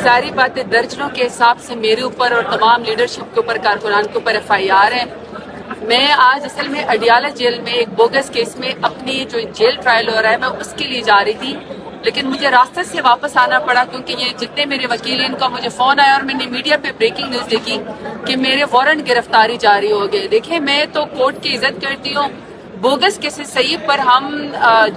ظاہری بات ہے درجنوں کے حساب سے میرے اوپر اور تمام لیڈرشپ کے اوپر کارکنان کے اوپر FIR ہے. میں آج اصل میں اڈیالہ جیل میں ایک بوگس کیس میں اپنی جو جیل ٹرائل ہو رہا ہے میں اس کے لیے جا رہی تھی، لیکن مجھے راستے سے واپس آنا پڑا کیونکہ یہ جتنے میرے وکیل ہیں ان کا مجھے فون آیا اور میں نے میڈیا پہ بریکنگ نیوز دیکھی کہ میرے وارنٹ گرفتاری جاری ہو گئے. دیکھیں میں تو کورٹ کی عزت کرتی ہوں، بوگس کیسز صحیح پر ہم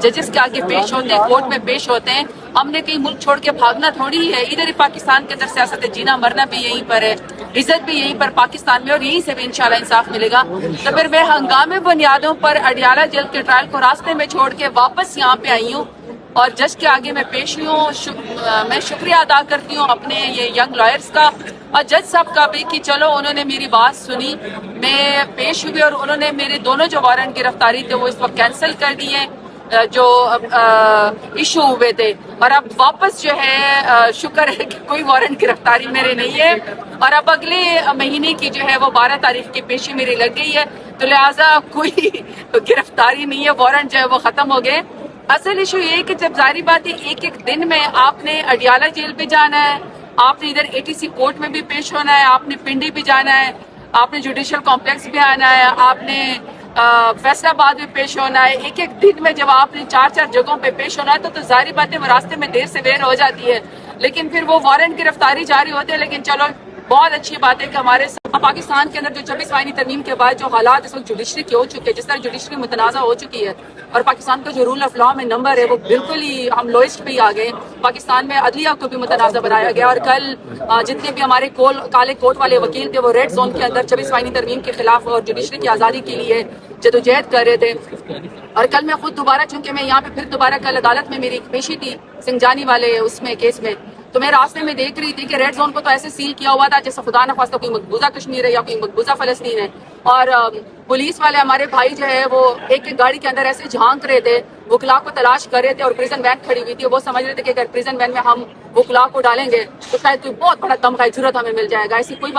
ججز کے آگے پیش ہوتے ہیں، کورٹ میں پیش ہوتے ہیں. ہم نے کہیں ملک چھوڑ کے بھاگنا تھوڑی ہے، ادھر ہی پاکستان کے اندر سیاست ہے، جینا مرنا بھی یہیں پر ہے، عزت بھی یہیں پر پاکستان میں، اور یہیں سے بھی انشاءاللہ انصاف ملے گا. تو پھر میں ہنگامی بنیادوں پر اڈیالہ جیل کے ٹرائل کو راستے میں چھوڑ کے واپس یہاں پہ آئی ہوں اور جج کے آگے میں پیش ہوئی ہوں. میں شکریہ ادا کرتی ہوں اپنے یہ ینگ لائرز کا اور جج صاحب کا بھی کہ چلو انہوں نے میری بات سنی، میں پیش ہوئی اور انہوں نے میرے دونوں جو وارنٹ گرفتاری تھے وہ اس وقت کینسل کر دیے جو ایشو ہوئے تھے، اور اب واپس جو ہے شکر ہے کہ کوئی وارنٹ گرفتاری میرے نہیں ہے، اور اب اگلے مہینے کی جو ہے وہ 12 تاریخ کی پیشی میری لگ گئی ہے، تو لہٰذا کوئی گرفتاری نہیں ہے، وارنٹ جو ہے وہ ختم ہو گئے. اصل ایشو یہ ہے کہ جب ظاہری بات ہے ایک ایک دن میں آپ نے اڈیالہ جیل پہ جانا ہے، آپ نے ادھر ATC کورٹ میں بھی پیش ہونا ہے، آپ نے پنڈی بھی جانا ہے، آپ نے جوڈیشل کمپلیکس بھی آنا ہے، آپ نے فیصل آباد میں پیش ہونا ہے. ایک ایک دن میں جب آپ نے 4 جگہوں پہ پیش ہونا ہے تو ظاہری بات ہے وہ راستے میں دیر سے بیر ہو جاتی ہے، لیکن پھر وہ وارنٹ گرفتاری جاری ہوتے ہیں. لیکن چلو بہت اچھی بات ہے کہ ہمارے پاکستان کے اندر جو 26 آئینی ترمیم کے بعد جو حالات اس وقت جوڈیشری کے ہو چکے ہیں، جس طرح جوڈیشری متنازع ہو چکی ہے اور پاکستان کا جو رول آف لا میں نمبر ہے وہ بالکل ہی ہم لوئسٹ پہ ہی آ گئے. پاکستان میں عدلیہ کو بھی متنازع بنایا گیا اور کل جتنے بھی ہمارے کالے کوٹ والے وکیل تھے وہ ریڈ زون کے اندر 26 آئینی ترمیم کے خلاف اور جوڈیشری کی آزادی کے لیے جدوجہد کر رہے تھے. اور کل میں خود دوبارہ، چونکہ میں یہاں پہ پھر دوبارہ کل عدالت میں میری ایک پیشی تھی سنگجانی والے اس میں کیس میں، تو میں راستے میں دیکھ رہی تھی کہ ریڈ زون کو تو ایسے سیل کیا ہوا تھا جیسے خدا نخواستہ کوئی مقبوضہ کشمیر ہے یا کوئی مقبوضہ فلسطین ہے، اور پولیس والے ہمارے بھائی جو ہے وہ ایک ایک گاڑی کے اندر ایسے جھانک رہے تھے، وکلاء کو تلاش کر رہے تھے، اور پریزن وین کھڑی ہوئی تھی. وہ سمجھ رہے تھے کہ اگر پریزن وین میں ہم وکلاء کو ڈالیں گے تو شاید کوئی بہت بڑا دم کا جرت ہمیں مل جائے گا. ایسی کوئی بات